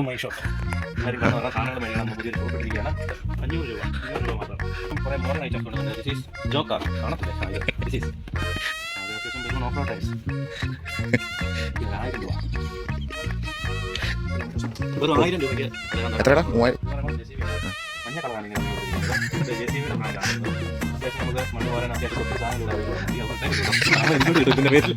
My shop എല്ലാവരും കാണുന്ന സാധനങ്ങൾ മേടിക്കണം. നമ്മൾ പുതിയൊരു ഷോപ്പ് ഇട്ടിരിക്കുകയാണ്. 500 രൂപ മാത്രം. കുറേ മോഡൽ ഐറ്റംസ് കൊണ്ടുവന്നത്. ദിസ് ഈസ് ജോക്കാർ കാണത്തില്ലേ? ദിസ് ഈസ് അത്യാവശ്യം വരുന്ന ഓഫ് റോഡ് ടൈപ്സ്. 1000 രൂപ വെറും 1000 രൂപയ്ക്ക് എത്രടാ? 3000. മഞ്ഞ കളറാണ് ഇങ്ങനെ JCBയുടെ ബ്രാൻഡാണ്. അത്യാവശ്യം നമുക്ക് മണ്ണ് പോരാൻ അത്യാവശ്യം ഒത്തിരി സാധനങ്ങൾ ഇതിൻ്റെ പേരിൽ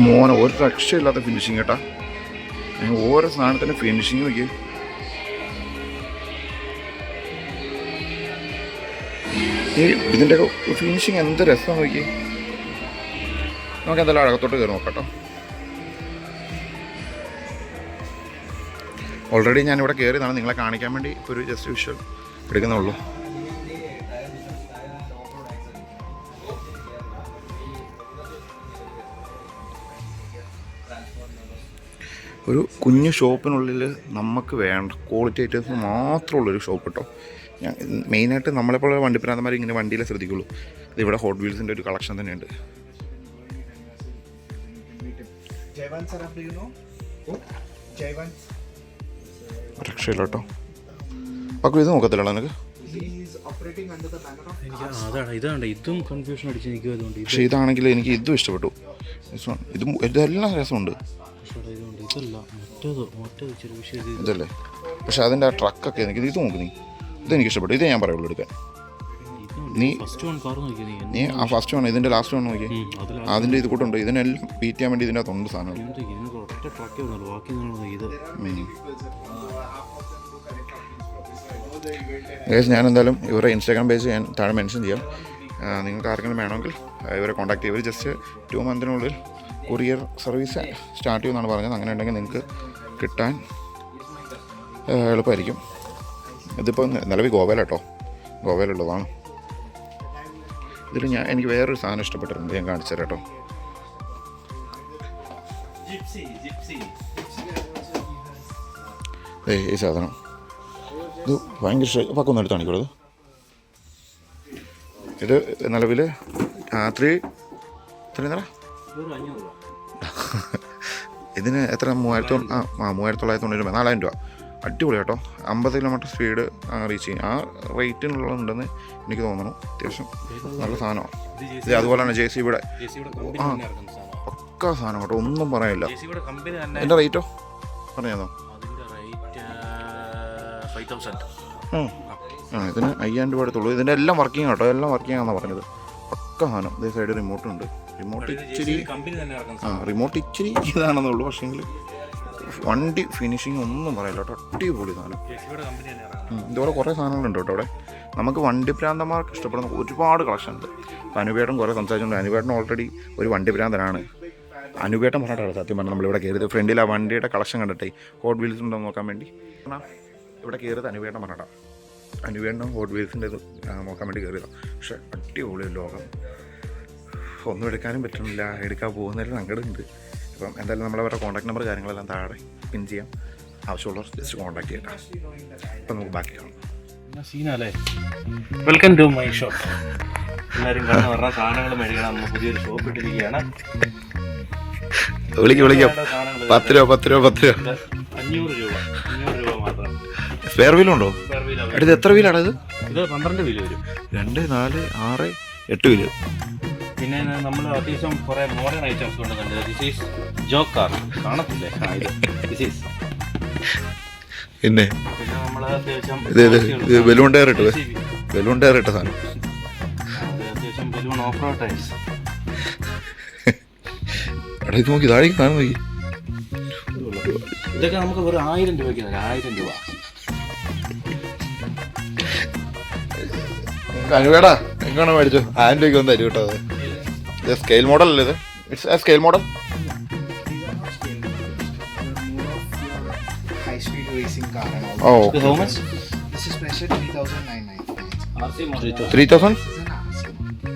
മോനെ ഒരു രക്ഷയില്ലാത്ത ഫിനിഷിങ് കേട്ടാ. ഓരോ സാധനത്തിൻ്റെ ഫിനിഷിങ് നോക്കി. ഈ ഇതിൻ്റെ ഫിനിഷിങ് എന്ത് രസം നോക്കി. നമുക്ക് എന്തായാലും അകത്തോട്ട് കയറി നോക്കാം. ഓൾറെഡി ഞാനിവിടെ കയറിയതാണ്, നിങ്ങളെ കാണിക്കാൻ വേണ്ടി ഇപ്പോൾ ഒരു ജസ്റ്റ് വിഷ്വൽ എടുക്കുന്നുള്ളൂ. ഒരു കുഞ്ഞു ഷോപ്പിനുള്ളിൽ നമുക്ക് വേണ്ട ക്വാളിറ്റി ഐറ്റംസ് മാത്രമുള്ളൊരു ഷോപ്പ് കേട്ടോ. ഞാൻ മെയിനായിട്ട് നമ്മളെപ്പോലെ വണ്ടിപ്രാന്തന്മാർ ഇങ്ങനെ വണ്ടിയിലെ ശ്രദ്ധിക്കുള്ളൂ. ഇതിവിടെ ഹോട്ട് വീൽസിൻ്റെ ഒരു കളക്ഷൻ തന്നെയുണ്ട്. രക്ഷയില്ല കേട്ടോ. അപ്പോൾ ഇത് നോക്കത്തില്ലല്ലോ നിനക്ക്? പക്ഷേ ഇതാണെങ്കിൽ എനിക്ക് ഇതും ഇഷ്ടപ്പെട്ടു. ഇതെല്ലാം രസമുണ്ട് ഇതല്ലേ. പക്ഷെ അതിൻ്റെ ആ ട്രക്കൊക്കെ എനിക്ക് ഇത് നോക്ക്. നീ ഇതെനിക്ക് ഇഷ്ടപ്പെട്ടു. ഇതേ ഞാൻ പറയുള്ളൂ എടുക്കാൻ. നീ ആ ഫസ്റ്റ് വേണം, ഇതിൻ്റെ ലാസ്റ്റ് വേണം നോക്കി. അതിൻ്റെ ഇത് കൂട്ടുണ്ട്. ഇതിനെല്ലാം ബീറ്റ് ചെയ്യാൻ വേണ്ടി ഇതിൻ്റെ അകത്തുണ്ട് സാധനങ്ങൾ. ഞാൻ എന്തായാലും ഇവരുടെ ഇൻസ്റ്റാഗ്രാം പേജ് ഞാൻ താഴെ മെൻഷൻ ചെയ്യാം. നിങ്ങൾക്ക് ആർക്കെങ്കിലും വേണമെങ്കിൽ ഇവരെ കോൺടാക്ട് ചെയ്യുക. ഇവർ ജസ്റ്റ് 2 മന്തിനുള്ളിൽ കൊറിയർ സർവീസ് സ്റ്റാർട്ട് ചെയ്യുമെന്നാണ് പറഞ്ഞത്. അങ്ങനെ ഉണ്ടെങ്കിൽ നിങ്ങൾക്ക് കിട്ടാൻ എളുപ്പമായിരിക്കും. ഇതിപ്പോൾ നിലവിൽ ഗോവയിലാട്ടോ, ഗോവയിലുള്ളതാണ്. ഇതിൽ എനിക്ക് വേറൊരു സാധനം ഇഷ്ടപ്പെട്ടിട്ടുണ്ട്, ഞാൻ കാണിച്ചു തരാം കേട്ടോ. ഈ സാധനം ഇത് ഭയങ്കര പക്കൊന്നും എടുത്ത് കാണിക്കുള്ളത്. ഇത് നിലവിൽ രാത്രി എത്ര ഇതിന് എത്ര 3990 രൂപ, 4000 രൂപ. അടിപൊളി കേട്ടോ. 50 കിലോമീറ്റർ സ്പീഡ് റീച്ച് ചെയ്യും. ആ റേറ്റിനുള്ളതുണ്ടെന്ന് എനിക്ക് തോന്നുന്നു. അത്യാവശ്യം നല്ല സാധനമാണ് ഇത്. അതുപോലെ തന്നെ JCBയുടെ പക്ക സാധനം കേട്ടോ, ഒന്നും പറയാനില്ല. എൻ്റെ റേറ്റോ പറഞ്ഞോ? ഇതിന് 5000 രൂപ എടുത്തുള്ളൂ. ഇതിൻ്റെ എല്ലാം വർക്കിംഗ് കേട്ടോ, എല്ലാം വർക്കിംഗ് ആണെന്നാണ് പറഞ്ഞത്. പക്ക സാധനം. ഇതേ സൈഡ് റിമോട്ടുണ്ട്. റിമോട്ട് ഇച്ചിരി ഇതാണെന്നുള്ളൂ. പക്ഷേങ്കിൽ വണ്ടി ഫിനിഷിങ് ഒന്നും പറയില്ല കേട്ടോ, അടിപൊളി സാധനം. ഇതുപോലെ കുറേ സാധനങ്ങളുണ്ട് കേട്ടോ അവിടെ. നമുക്ക് വണ്ടി ഭ്രാന്തന്മാർക്ക് ഇഷ്ടപ്പെടുന്ന ഒരുപാട് കളക്ഷൻ ഉണ്ട്. അപ്പോൾ അനുപേട്ടൻ കുറേ സംസാരിച്ചിട്ടുണ്ട്. അനുപേട്ടൻ ഓൾറെഡി ഒരു വണ്ടി ഭ്രാന്തനാണ്. അനുപേട്ടൻ പറഞ്ഞിട്ടാണ് സത്യം പറഞ്ഞാൽ നമ്മളിവിടെ കയറിയത്. ഫ്രണ്ടിൽ ആ വണ്ടിയുടെ കളക്ഷൻ കണ്ടിട്ടേ ഹോട്ട് വീൽസ് ഉണ്ടോ നോക്കാൻ വേണ്ടി ഇവിടെ കയറിയത് അനുപേട്ടൻ പറഞ്ഞിട്ടാണ്. അനുപേട്ടൻ ഹോട്ട് വീൽസിൻ്റെ ഇത് നോക്കാൻ വേണ്ടി കയറിയതാണ്. പക്ഷേ അടിപൊളി ലോകം, ഒന്നും എടുക്കാനും പറ്റുന്നില്ല. എടുക്കാൻ പോകുന്നതിൽ സങ്കടമുണ്ട്. അപ്പം എന്തായാലും നമ്മളവരുടെ കോൺടാക്ട് നമ്പർ കാര്യങ്ങളെല്ലാം താഴെ പിൻ ചെയ്യാം. ആവശ്യമുള്ളവർ ജസ്റ്റ് കോൺടാക്ട് ചെയ്യട്ടെ. അപ്പം നമുക്ക് ബാക്കി കാണാം. സീനല്ലേ. Welcome to my shop. എല്ലാവരും കാണുന്ന പറഞ്ഞ സാധനങ്ങൾ മേടിക്കണം. നമ്മൾ പുതിയൊരു ഷോപ്പ് ഇട്ടിരിക്കുകയാണ്. വിളിക്കാം. 10 രൂപ 500 രൂപ മാത്രം. സ്പെയർ വീലുണ്ടോ? ഇത് എത്ര വീലാണ്? ഇത് 12 വീല് വരും. 2, 4, 6, 8 വീല്. പിന്നെ നമ്മൾ അത്യാവശ്യം കുറേ മോഡേൺ ഐറ്റംസ് കൊണ്ടുവന്നിട്ടുണ്ട്. ദിസ് ഈസ് ജോക്കാർ കാണത്തില്ലേ? ദിസ് ഈസ് പിന്നെ നമ്മൾ അത്യാവശ്യം ബലൂൺ ടയർ ഇട്ട സാധനം. അത്യാവശ്യം ബലൂൺ ഓഫ് റോഡ് ടൈപ്സ്. എടാ ഇത് നോക്കി, താഴേക്ക് കാണാൻ നോക്കി. ഇതൊക്കെ നമുക്ക് വെറും 1000 രൂപയ്ക്ക് തരാം. 1000 രൂപ. അനുവേടാ എങ്ങനെ മേടിച്ചു? 1000 രൂപയ്ക്ക് ഒന്ന് തരും കേട്ടോ. ഇത് സ്കെയിൽ മോഡൽ അല്ലേ? ഇത് it's A scale model. Oh, okay. How much? This is measured 3,990. RC model. 3,000?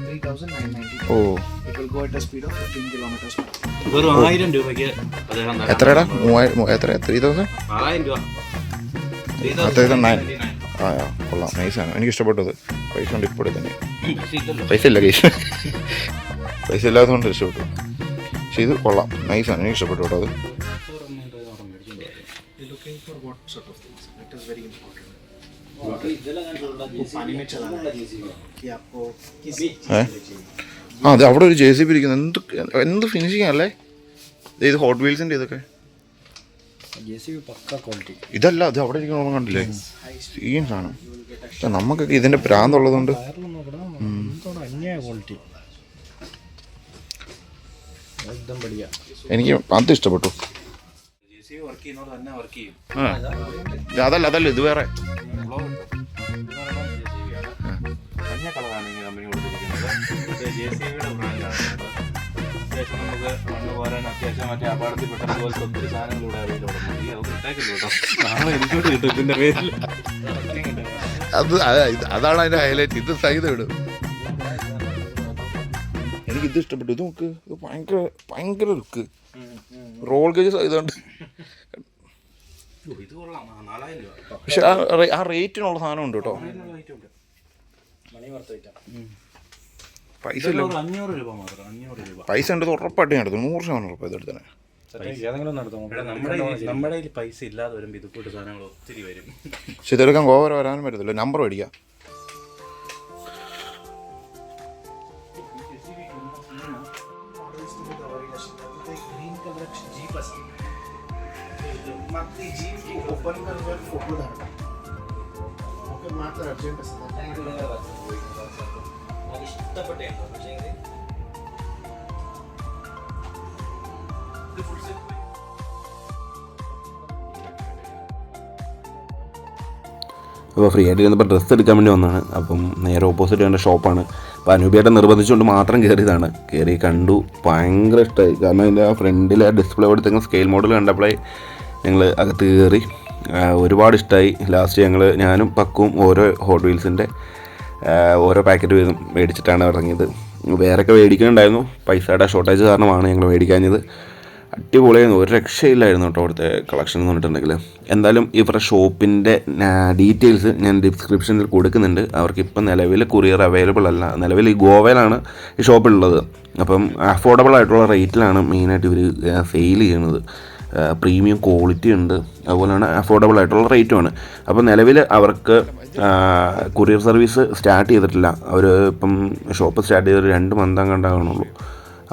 3,990. Oh. It will will go at a speed of 15 kilometers per hour. വെറും 1000 രൂപയ്ക്ക് അദ്ദേഹം എത്രടാ 3000 എത്ര 3000 4000 രൂപ 3009 ആ കൊള്ളാം നൈസാണ് എനിക്ക് ഇഷ്ടപ്പെട്ടത് പൈസ കൊണ്ട് ഇപ്പോൾ തന്നെ ഇല്ലല്ലോ. പൈസ ഇല്ല കേസ് പൈസ ഇല്ലാത്തതുകൊണ്ട് ഇഷ്ടപ്പെട്ടു പക്ഷെ ഇത് കൊള്ളാം നൈസാണ് എനിക്ക് ഇഷ്ടപ്പെട്ടു കേട്ടോ അത് You're looking for what sort of things? It is very important. पानी में चलाना है कि आपको किस ആ അത് അവിടെ ഒരു JCB ഇരിക്കുന്നത് എന്ത് ഫിനിഷിങ് അല്ലേ ഇത് ഹോട്ട് വീൽസിൻ്റെ ഇതൊക്കെ पक्का क्वालिटी ഇതല്ല അത് അവിടെ ഇരിക്കണമെന്ന് കണ്ടില്ലേ സീൻ സാധനം നമുക്കൊക്കെ ഇതിൻ്റെ പ്രാന്തുള്ളതുകൊണ്ട് अन्याय क्वालिटी एकदम बढ़िया എനിക്ക് അത് ഇഷ്ടപ്പെട്ടു JCB വർക്ക് ചെയ്യുന്നോട് തന്നെ വർക്ക് ചെയ്യും. അതല്ല ഇത് വേറെ മഞ്ഞ കളറാണ് ഈ കമ്പനി കൊടുത്തിരിക്കുന്നത്. JCBയുടെ ബ്രാൻഡാണ്. അത്യാവശ്യം നമുക്ക് മണ്ണ് പോരാൻ അത്യാവശ്യം മറ്റേ അപകടത്തിൽപ്പെട്ട പോലത്തെ ഒത്തിരി സാധനങ്ങൾ ഇവിടെ അവൈലബിൾ ആണ്. അത് ഇട്ടേക്കില്ല കേട്ടോ. നാളെ എനിക്കോട്ട് കിട്ടും ഇതിൻ്റെ പേരിൽ. അതാണ് അതിൻ്റെ ഹൈലൈറ്റ് ഇത് സൈഡ് ഇടും എനിക്കിത് ഇഷ്ടപ്പെട്ടു ഇത് നോക്ക് ഇത് ഭയങ്കര ലുക്ക് റോൾ ഗേജ് ഇതുകൊണ്ട് ഇത് കൊള്ളാം. 4000 രൂപ. പക്ഷെ ആ റേറ്റിനുള്ള സാധനം ഉണ്ട് കേട്ടോ പൈസ ഇല്ല 500 രൂപ മാത്രം. 500 രൂപ. പൈസ ഉണ്ട് ഉറപ്പായിട്ട് ഞാൻ എടുത്തു 100% ഉറപ്പ് ഇത് എടുത്തന്നെ നമ്മുടെ കയ്യിൽ പൈസ ഇല്ലാതെ വരുമ്പോൾ ഇത് കൂട്ട് സാധനങ്ങൾ ഒത്തിരി വരും. പക്ഷെ ഇതെടുക്കാൻ ഗോവ വരാനും പറ്റത്തില്ല നമ്പർ മേടിക്കാം ग्रीन कलर जीप असते मग ती जीप ओपन करून फोटो धाडटा ओके मात्र अर्जंट असता അപ്പോൾ ഫ്രീ ആയിട്ട് ഇരുന്നപ്പോൾ ഡ്രസ്സ് എടുക്കാൻ വേണ്ടി വന്നതാണ്. അപ്പം നേരെ ഓപ്പോസിറ്റ് കണ്ട ഷോപ്പാണ്. അപ്പോൾ അനൂപിയായിട്ട് നിർബന്ധിച്ചുകൊണ്ട് മാത്രം കയറിയതാണ്. കയറി കണ്ടു ഭയങ്കര ഇഷ്ടമായി. കാരണം അതിൻ്റെ ആ ഫ്രണ്ടിലെ ഡിസ്പ്ലേ കൊടുത്തേക്കുന്ന സ്കെയിൽ മോഡൽ കണ്ടപ്പോഴേ ഞങ്ങൾ അകത്ത് കയറി ഒരുപാട് ഇഷ്ടമായി. ലാസ്റ്റ് ഞാനും പക്കും ഓരോ ഹോട്ട് വീൽസിൻ്റെ ഓരോ പാക്കറ്റ് വീതം മേടിച്ചിട്ടാണ് ഇറങ്ങിയത്. വേറെയൊക്കെ മേടിക്കുന്നുണ്ടായിരുന്നു. പൈസയുടെ ഷോർട്ടേജ് കാരണമാണ് ഞങ്ങൾ മേടിക്കാഞ്ഞത്. അടിപൊളിയായിരുന്നു ഒരു രക്ഷയില്ലായിരുന്നു കേട്ടോ അവിടുത്തെ കളക്ഷൻ എന്ന് പറഞ്ഞിട്ടുണ്ടെങ്കിൽ. എന്തായാലും ഇവരുടെ ഷോപ്പിൻ്റെ ഡീറ്റെയിൽസ് ഞാൻ ഡിസ്ക്രിപ്ഷനിൽ കൊടുക്കുന്നുണ്ട്. അവർക്കിപ്പം നിലവിൽ കൊറിയർ അവൈലബിൾ അല്ല. നിലവിൽ ഈ ഗോവയിലാണ് ഈ ഷോപ്പുള്ളത്. അപ്പം അഫോർഡബിൾ ആയിട്ടുള്ള റേറ്റിലാണ് മെയിനായിട്ട് ഇവർ സെയിൽ ചെയ്യുന്നത്. പ്രീമിയം ക്വാളിറ്റി ഉണ്ട്, അതുപോലെയാണ് അഫോർഡബിൾ ആയിട്ടുള്ള റേറ്റുമാണ്. അപ്പോൾ നിലവിൽ അവർക്ക് കൊറിയർ സർവീസ് സ്റ്റാർട്ട് ചെയ്തിട്ടില്ല. അവർ ഇപ്പം ഷോപ്പ് സ്റ്റാർട്ട് ചെയ്തൊരു 2 മന്ത് കണ്ടാകണുള്ളൂ.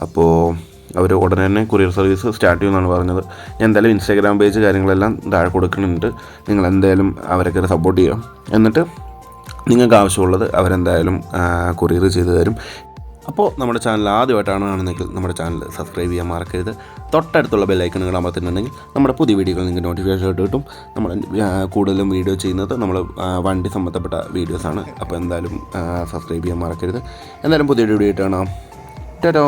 അപ്പോൾ അവർ ഉടനെ തന്നെ കൊറിയർ സർവീസ് സ്റ്റാർട്ട് ചെയ്യുമെന്നാണ് പറഞ്ഞത്. ഞാൻ എന്തായാലും ഇൻസ്റ്റാഗ്രാം പേജ് കാര്യങ്ങളെല്ലാം താഴെ കൊടുക്കുന്നുണ്ട്. നിങ്ങൾ എന്തായാലും അവരൊക്കെ സപ്പോർട്ട് ചെയ്യുക. എന്നിട്ട് നിങ്ങൾക്ക് ആവശ്യമുള്ളത് അവരെന്തായാലും കൊറിയർ ചെയ്ത് തരും. അപ്പോൾ നമ്മുടെ ചാനൽ ആദ്യമായിട്ടാണ് കാണുന്നതെങ്കിൽ നമ്മുടെ ചാനൽ സബ്സ്ക്രൈബ് ചെയ്യാൻ മറക്കരുത്. തൊട്ടടുത്തുള്ള ബെല്ലൈക്കണുകൾ അമർത്തുന്നുണ്ടെങ്കിൽ നമ്മുടെ പുതിയ വീഡിയോകൾ നിങ്ങൾക്ക് നോട്ടിഫിക്കേഷൻ ആയിട്ട് കിട്ടും. നമ്മൾ കൂടുതലും വീഡിയോ ചെയ്യുന്നത് നമ്മൾ വണ്ടി സംബന്ധപ്പെട്ട വീഡിയോസാണ്. അപ്പോൾ എന്തായാലും സബ്സ്ക്രൈബ് ചെയ്യാൻ മറക്കരുത്. എന്തായാലും പുതിയൊരു വീഡിയോ ആയിട്ട് കാണാം. ടാറ്റാ.